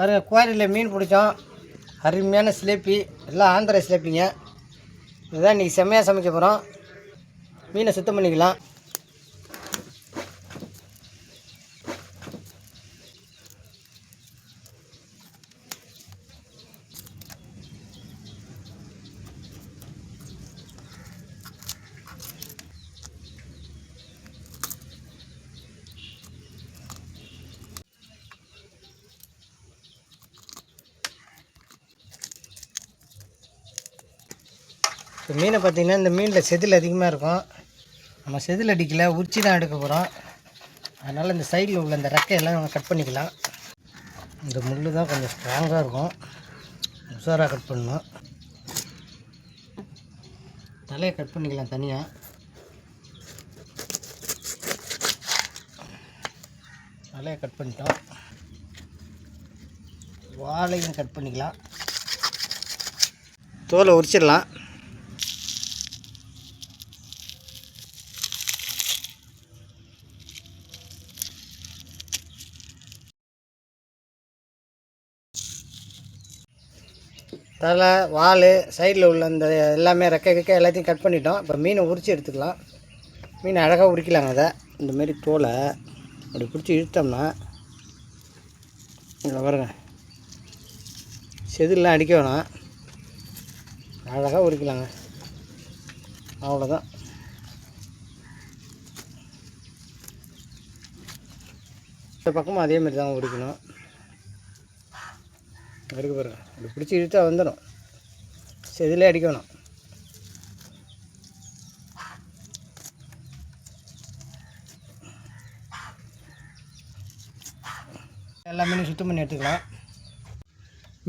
பாருங்க, குவாரியில் மீன் பிடிச்சோம். அருமையான சிலேப்பி, எல்லாம் ஆந்திரா சிலேப்பிங்க. இதுதான் இன்றைக்கி செம்மையாக சமைக்க போகிறோம். மீனை சுத்தம் பண்ணிக்கலாம். இப்போ மீனை பார்த்திங்கன்னா, இந்த மீனில் செதில் அதிகமாக இருக்கும். நம்ம செதில் அடிக்கல, உரிச்சி தான் எடுக்க போகிறோம். அதனால் இந்த சைடில் உள்ள இந்த ரெக்கையெல்லாம் கட் பண்ணிக்கலாம். இந்த முள் தான் கொஞ்சம் ஸ்ட்ராங்காக இருக்கும், உஷாராக கட் பண்ணணும். தலையை கட் பண்ணிக்கலாம் தனியாக. தலையை கட் பண்ணிட்டோம். வாழையும் கட் பண்ணிக்கலாம். தோலை உரிச்சிடலாம். தலை, வால், சைடில் உள்ள இந்த எல்லாமே ரெக்கை எல்லாத்தையும் கட் பண்ணிட்டோம். இப்போ மீனை உரித்து எடுத்துக்கலாம். மீனை அழகாக உரிக்கலாங்க. அதை இந்தமாரி தோலை அப்படி பிடிச்சி இழுத்தோம்னா இங்கே பாருங்க, செதிலாம் அடிக்க வேணாம், அழகாக உரிக்கலாங்க. அவ்வளோதான். இந்த பக்கமும் அதேமாரி தான் உரிக்கணும். இருக்கு பாருங்க, இப்படி பிடிச்சி இழுத்தா வந்துடும், செதிலே அடிக்கணும். எல்லா மீனையும் சுத்தம் பண்ணி எடுத்துக்கலாம்.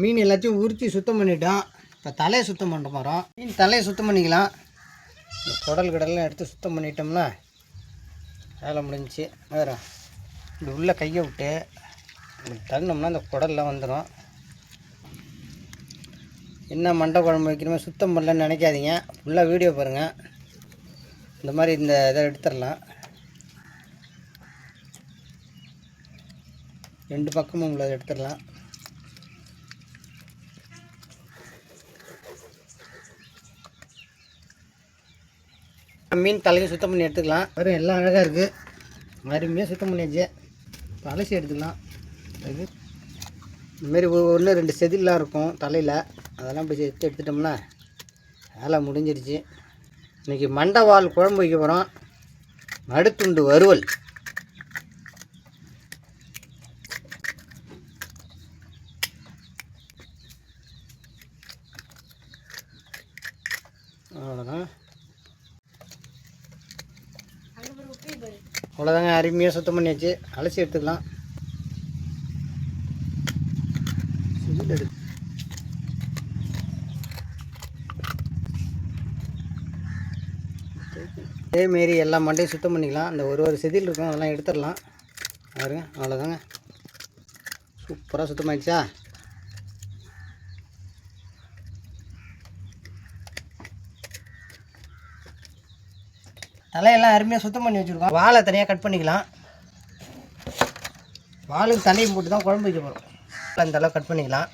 மீன் எல்லாத்தையும் உரித்து சுத்தம் பண்ணிட்டோம். இப்போ தலையை சுத்தம் பண்ண போகிறோம். மீன் தலையை சுத்தம் பண்ணிக்கலாம். இந்த கடல்லாம் எடுத்து சுத்தம் பண்ணிட்டோம்னா வேலை முடிஞ்சிச்சு. வேறு இப்படி உள்ளே கையை விட்டு இப்படி தள்ளினோம்னா இந்த குடல்லாம் வந்துடும். என்ன மண்டை குழம்பு வைக்கணுமோ சுத்தம் பண்ணலன்னு நினைக்காதீங்க, ஃபுல்லாக வீடியோ பாருங்கள். இந்த மாதிரி இந்த இதை எடுத்துடலாம். ரெண்டு பக்கமும் உள்ளதை எடுத்துடலாம். மீன் தலையும் சுத்தம் பண்ணி எடுத்துக்கலாம். வெறும் எல்லாம் அழகாக இருக்குது, அருமையாக சுத்தம் பண்ணியாச்சு. இப்போ அலசி எடுத்துக்கலாம். இது இதுமாரி ஒன்று ரெண்டு செதிலாம் இருக்கும் தலையில், அதெல்லாம் இப்படி எடுத்துட்டோம்னா வேலை முடிஞ்சிடுச்சு. இன்றைக்கி மண்டைவால் குழம்பு வைக்க போகிறோம். நடுத்துண்டு வறுவல். அவ்வளோதான், அவ்வளோதாங்க. அருமையாக சுத்தம் பண்ணியாச்சு. அலசி எடுத்துக்கலாம். அதேமாரி எல்லா மண்டையும் சுத்தம் பண்ணிக்கலாம். அந்த ஒரு செதில் இருக்கும், அதெல்லாம் எடுத்துடலாம். பாருங்க, அவ்வளோதாங்க. சூப்பராக சுத்தமாகிடுச்சா? தலையெல்லாம் அருமையாக சுத்தம் பண்ணி வச்சுருக்கோம். வாழை தனியாக கட் பண்ணிக்கலாம். வாழுக்கு தண்ணியும் போட்டு தான் குழம்பு வைக்க போகிறோம். அந்த அளவு கட் பண்ணிக்கலாம்,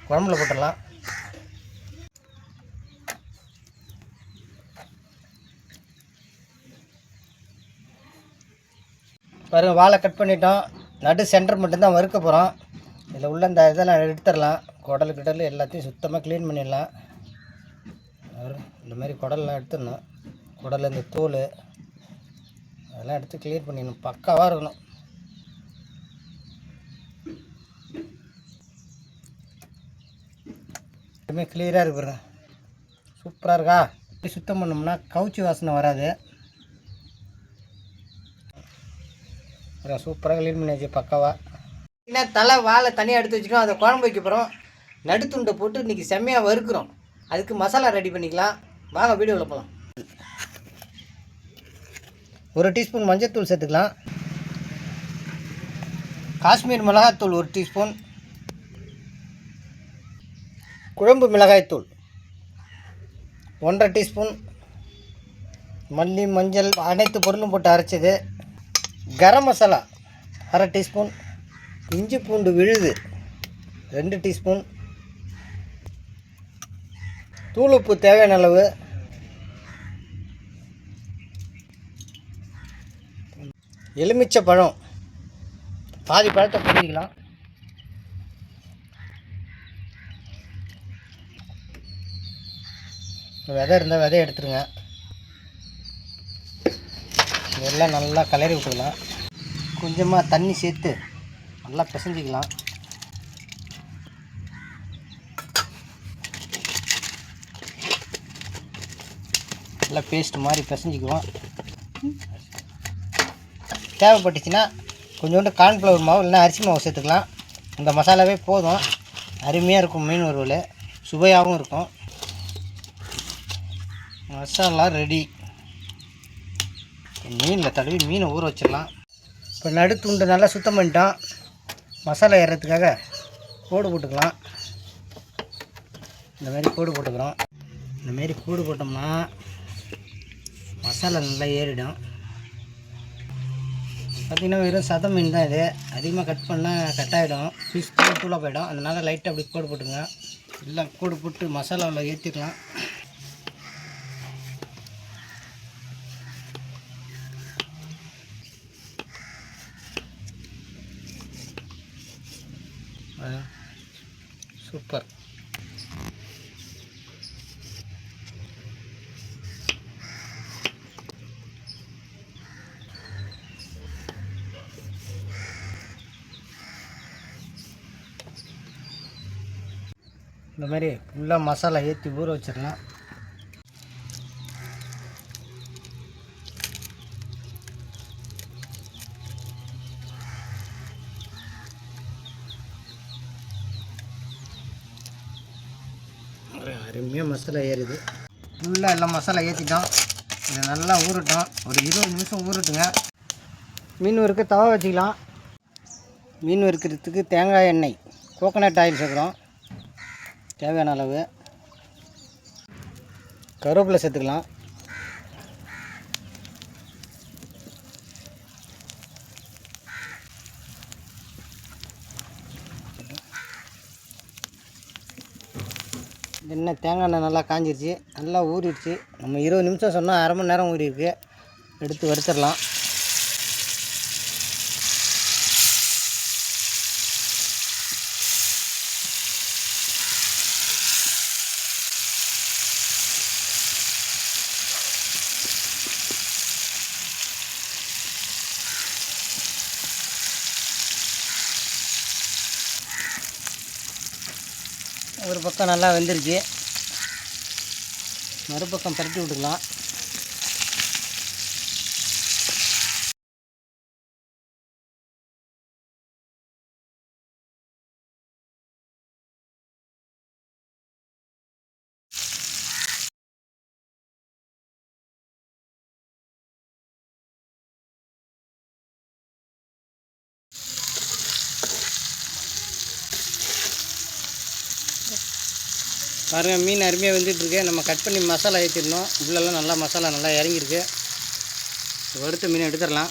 குழம்புல போட்டுடலாம். பாருங்கள், வாழை கட் பண்ணிட்டோம். நடு சென்டர் மட்டும்தான் வறுக்க போகிறோம். இதில் உள்ள இந்த இதெல்லாம் எடுத்துடலாம். குடல் எல்லாத்தையும் சுத்தமாக க்ளீன் பண்ணிடலாம். இந்த மாதிரி குடல்லாம் எடுத்துடணும். குடல், இந்த தோல் அதெல்லாம் எடுத்து க்ளீன் பண்ணிடணும். பக்காவாக இருக்கணும். எல்லாமே கிளியராக இருக்கு பாருங்க, சூப்பராக இருக்கா? இப்படி சுத்தம் பண்ணோம்னா கவுச்சி வாசனை வராது. சூப்பராக க்ளீன் பண்ணியாச்சு பக்காவாக. ஏன்னா தலை வாழை தனியாக எடுத்து வச்சுக்கோம். அதை குழம்பு வைக்க போகிறோம். நடுத்துண்டை போட்டு இன்றைக்கி செம்மையாக வறுக்கிறோம். அதுக்கு மசாலா ரெடி பண்ணிக்கலாம். வாங்க வீடியோவில் போகலாம். 1 டீஸ்பூன் மஞ்சள்தூள் சேர்த்துக்கலாம். காஷ்மீர் மிளகாய்த்தூள் 1 டீஸ்பூன். குழம்பு மிளகாய்த்தூள் 1.5 டீஸ்பூன். மல்லி, மஞ்சள் அனைத்து பொருளும் போட்டு அரைச்சது. கரம் மசாலா 1/2 டீஸ்பூன். இஞ்சி பூண்டு விழுது 2 டீஸ்பூன், தூள் உப்பு தேவையான அளவு, எலுமிச்சை பழம் பாதி பழத்தை புரிஞ்சிக்கலாம், விதை இருந்தால் விதை எடுத்துருங்க. இதெல்லாம் நல்லா கிளறி விட்டுக்கலாம். கொஞ்சமாக தண்ணி சேர்த்து நல்லா பிசைஞ்சிக்கலாம். நல்லா பேஸ்ட் மாதிரி பிசைஞ்சிக்குவோம். தேவைப்பட்டுச்சுன்னா கொஞ்சோண்டு கார்ன்ஃப்ளவர் மாவு இல்லைன்னா அரிசி மாவு சேர்த்துக்கலாம். இந்த மசாலாவே போதும். அருமையாக இருக்கும். மீன் வறுவல் சுவையாகவும் இருக்கும். மசாலா ரெடி. மீனில் தடவி மீனை ஊற வச்சிடலாம். இப்போ நடுத்துண்டு நல்லா சுத்தம் பண்ணிட்டோம். மசாலா ஏறுறதுக்காக கோடு போட்டுக்கலாம். இந்தமாரி கோடு போட்டுக்கிறோம். இந்தமாரி கோடு போட்டோம்னா மசாலா நல்லா ஏறிடும். பார்த்திங்கன்னா வெறும் சத மீன் தான் இது. அதிகமாக கட் பண்ணால் கட் ஆகிடும், பீஸ் தூளாக போயிடும். அதனால் லைட்டாக அப்படி கோடு போட்டுங்க. எல்லாம் கோடு போட்டு மசாலாவில் ஏற்றிக்கலாம். சூப்பர். இந்த மாதிரி ஃபுல்லாக மசாலா ஏற்றி ஊற வச்சிடலாம். அருமையாக மசாலா ஏறுது. ஃபுல்லாக எல்லாம் மசாலா ஏற்றிட்டோம். இதை நல்லா ஊறட்டும். ஒரு 20 நிமிஷம் ஊறட்டுங்க. மீன் வறுக்க தவா வச்சுக்கலாம். மீன் வறுக்கிறதுக்கு தேங்காய் எண்ணெய், கோகோனட் ஆயில் சேர்க்குறோம். தேவையான அளவு கருவேப்பிலை சேர்த்துக்கலாம். எண்ணெய் தேங்காய் எண்ணெய் நல்லா காஞ்சிருச்சு, நல்லா ஊறிடுச்சு. நம்ம 20 நிமிஷம் சொன்னால் அரை மணி நேரம் ஊறிருக்கு. எடுத்து வறுத்துடலாம். ஒரு பக்கம் நல்லா வெந்துருச்சு. மறுபக்கம் பரட்டி விட்டுக்கலாம். பாருங்கள், மீன் அருமையாக வெந்துட்டுருக்கு. நம்ம கட் பண்ணி மசாலா ஏற்றிடணும். உள்ளெல்லாம் நல்லா மசாலா நல்லா இறங்கியிருக்கு. வறுத்த மீன் எடுத்துடலாம்.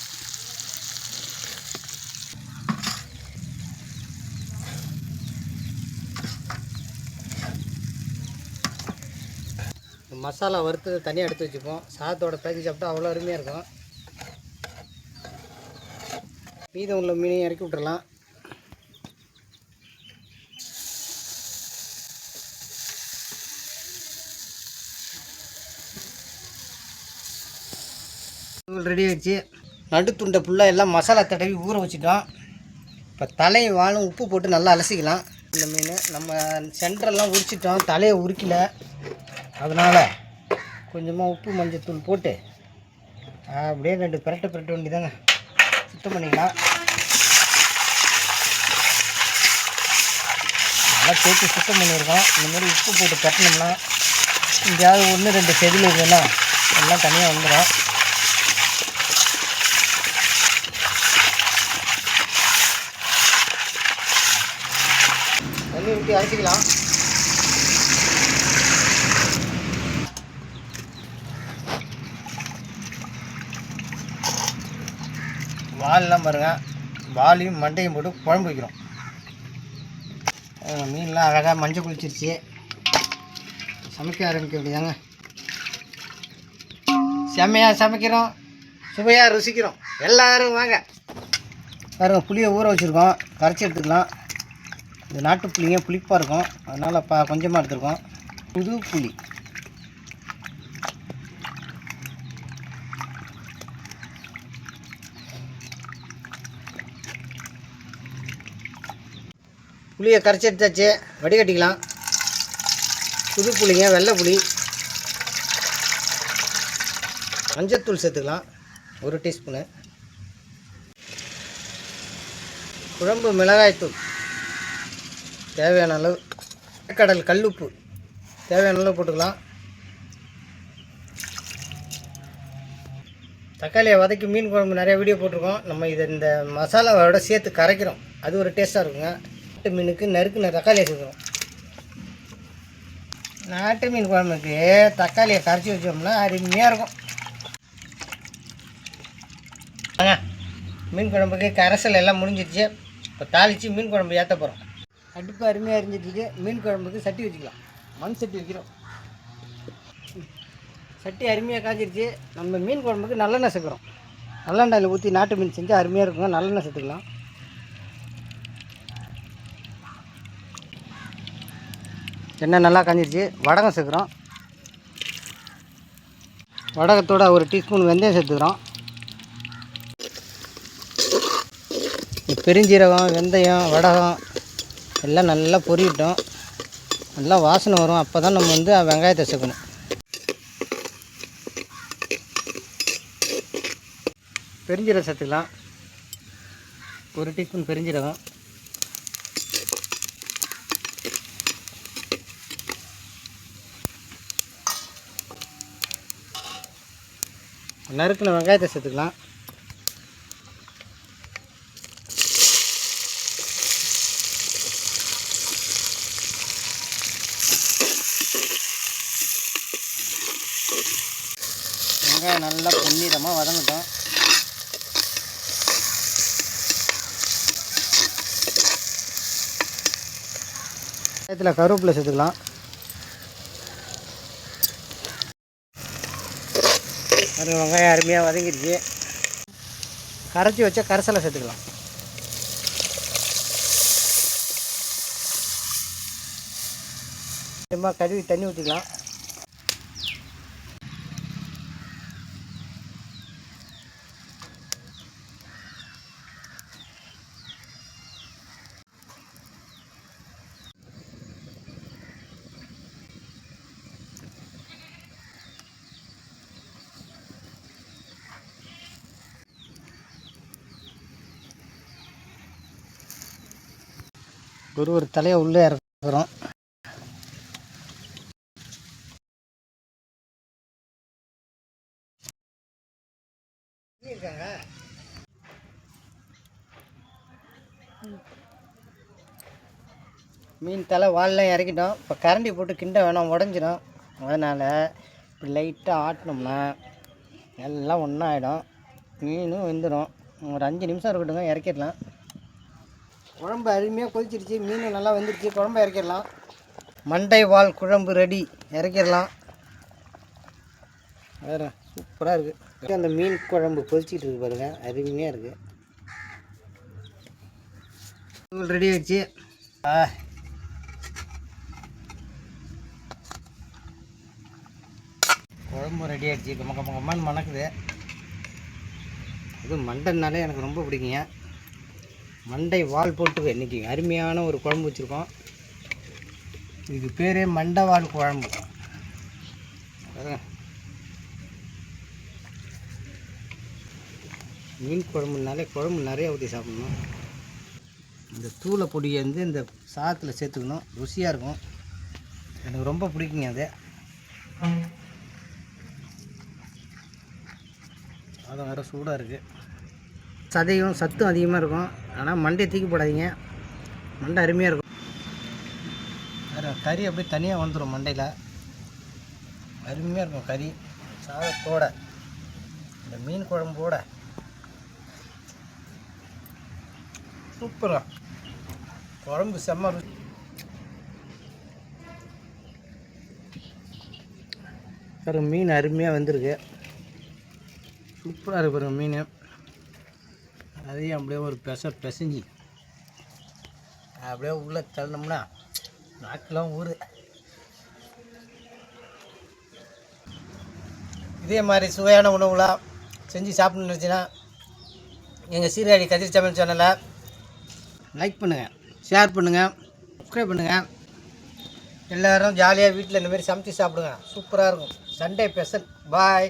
மசாலா வறுத்து தனியாக எடுத்து வச்சுப்போம். சாதத்தோட பேக்கி சாப்பிட்டா அவ்வளோ அருமையாக இருக்கும். மீதம் உள்ள மீனையும் இறக்கி விட்டுறலாம். ரெடி ஆகிடுச்சு. நடுத்துண்டை ஃபுல்லாக எல்லாம் மசாலா தடவி ஊற வச்சுட்டோம். இப்போ தலையும் வாழும் உப்பு போட்டு நல்லா அலசிக்கலாம். இந்த மீன் நம்ம சென்டரெல்லாம் உரிச்சிட்டோம், தலையை உரிக்கல. அதனால் கொஞ்சமாக உப்பு மஞ்சத்தூள் போட்டு அப்படியே 2 பிரட்ட வேண்டியதாங்க. சுத்தம் பண்ணிக்கலாம். நல்லா தேய்ச்சி சுத்தம் பண்ணியிருக்கோம். இந்தமாரி உப்பு போட்டு தட்டினோம்னா எங்கேயாவது 1-2 செதில் இருக்குதுன்னா எல்லாம் தனியாக வந்துடும். தண்ணி ஊற்றி அரைச்சிக்கலாம். வாலெலாம் பாருங்கள், வாலையும் மண்டையும் போட்டு குழம்பு வைக்கிறோம். மீன்லாம் அழகாக மஞ்சள் குளிச்சிருச்சு. சமைக்க ஆரம்பிக்க வேண்டியதாங்க. செம்மையாக சமைக்கிறோம், சுவையாக ருசிக்கிறோம். எல்லோரும் வாங்க. பாருங்க, புளியை ஊற வச்சுருக்கோம், கரைச்சி எடுத்துக்கலாம். இது நாட்டு புளிங்க, புளிப்பாக இருக்கும், அதனால் கொஞ்சமாக எடுத்துருக்கோம். புது புளி புளியை கரைச்சி எடுத்தாச்சு, வடிகட்டிக்கலாம். புது புளிங்க, வெள்ளை புளி. மஞ்சத்தூள் சேர்த்துக்கலாம் 1 டீஸ்பூனு. குழம்பு மிளகாய்த்தூள் தேவையான அளவு. கடல் கல்லுப்பு தேவையான அளவு போட்டுக்கலாம். தக்காளியை வதக்கி மீன் குழம்பு நிறைய வீடியோ போட்டிருக்கோம். நம்ம இதை இந்த மசாலாவோட சேர்த்து கரைக்கிறோம், அது ஒரு டேஸ்ட்டாக இருக்குங்க. நாட்டு மீனுக்கு நறுக்குன தக்காளியை சேர்க்குறோம். நாட்டு மீன் குழம்புக்கு தக்காளியை கரைச்சி வச்சோம்னா அருமையாக இருக்கும். மீன் குழம்புக்கு கரைசல் எல்லாம் முடிஞ்சிடுச்சு. இப்போ தாளித்து மீன் குழம்பு ஏற்ற போகிறோம். அடுப்பு அருமையாக இருந்துட்டு மீன் குழம்புக்கு சட்டி வச்சுக்கலாம். மண் சட்டி வைக்கிறோம். சட்டி அருமையாக காய்ச்சிருச்சு. நம்ம மீன் குழம்புக்கு நல்லெண்ணெய் சேர்க்குறோம். நல்லெண்ணெயில் ஊற்றி நாட்டு மீன் செஞ்சால் அருமையாக இருக்குங்க. நல்லெண்ணெய் சேர்த்துக்கலாம். எண்ணெய் நல்லா காஞ்சிருச்சு. வடகம் சேர்க்குறோம். வடகத்தோட 1 டீஸ்பூன் வெந்தயம் சேர்த்துக்கிறோம். பெருஞ்சீரகம், வெந்தயம், வடகம் எல்லாம் நல்லா பொரியட்டும். நல்லா வாசனை வரும். அப்போ தான் நம்ம வெங்காயத்தை சேர்க்கணும். பெருஞ்சீரகம் சேர்த்துக்கலாம். 1 டீஸ்பூன் பெருஞ்சீரகம். நறுக்குன வெங்காயத்தை சேர்த்துக்கலாம். வெங்காயம் நல்லா பொன்னிறமாக வதங்கட்டும். வெங்காயத்தில் கருவேப்பிலை சேர்த்துக்கலாம். வெங்காயம் அருமையாக வதங்கிடுச்சு. கரைச்சி வச்ச கரைசலை சேர்த்துக்கலாம். கழுவி தண்ணி ஊற்றிக்கலாம். ஒரு தலையை உள்ளே இறக்குறோம். மீன் தலை வால்லாம் இறக்கிட்டோம். இப்போ கரண்டி போட்டு கிண்ட வேணாம், உடஞ்சிடும். அதனால் இப்படி லைட்டாக ஆட்டினோம்னா எல்லாம் ஒன்றா ஆகிடும். மீனும் வெந்துடும். ஒரு 5 நிமிஷம் இருக்கட்டுங்க, இறக்கிடலாம். குழம்பு அருமையாக கொதிச்சிருச்சு. மீன் நல்லா வெந்துருச்சு. குழம்பு இறக்கிடலாம். மண்டை வால் குழம்பு ரெடி. இறக்கிடலாம். வேறு சூப்பராக இருக்குது. அந்த மீன் குழம்பு கொதிச்சிட்டு இருக்கு பாருங்கள், அருமையாக இருக்குது. ரெடி ஆகிடுச்சு. குழம்பு ரெடி ஆகிடுச்சு. கம்மன்னு மணக்குது. இது மண்டைனாலே எனக்கு ரொம்ப பிடிக்குங்க. மண்டை வால் போட்டு இன்றைக்கி அருமையான ஒரு குழம்பு வச்சுருக்கோம். இது பேர் மண்டை வால் குழம்பு. மீன் குழம்புனாலே குழம்பு நிறைய ஊற்றி சாப்பிடணும். இந்த தூளை பொடியை இந்த சாதத்தில் சேர்த்துக்கணும். ருசியாக இருக்கும். எனக்கு ரொம்ப பிடிக்குங்க அது. சாதம் வேறு சூடாக இருக்குது. சதையும் சத்தும் அதிகமாக இருக்கும். ஆனால் மண்டையை தூக்கி போடாதீங்க, மண்டை அருமையாக இருக்கும். வேறு கறி அப்படியே தனியாக வந்துடும் மண்டையில். அருமையாக இருக்கும் கறி சாதத்தோட. இந்த மீன் குழம்போட சூப்பராக குழம்பு செம்ம. பாருங்க மீன் அருமையாக வந்திருக்கு. சூப்பராக இருக்கு பாருங்க மீன். அதையும் அப்படியே ஒரு பிசைஞ்சு அப்படியே உள்ளே தள்ளணும்னா நாக்கெல்லாம் ஊறு. இதே மாதிரி சுவையான உணவுலாம் செஞ்சு சாப்பிட்ணுன்னு நினச்சின்னா எங்கள் சீர்காழி கதிர் சமையல் சேனலை லைக் பண்ணுங்கள், ஷேர் பண்ணுங்கள், சப்ஸ்கிரைப் பண்ணுங்கள். எல்லோரும் ஜாலியாக வீட்டில் இந்தமாரி சமைச்சு சாப்பிடுங்க. சூப்பராக இருக்கும். Sunday special. பாய்.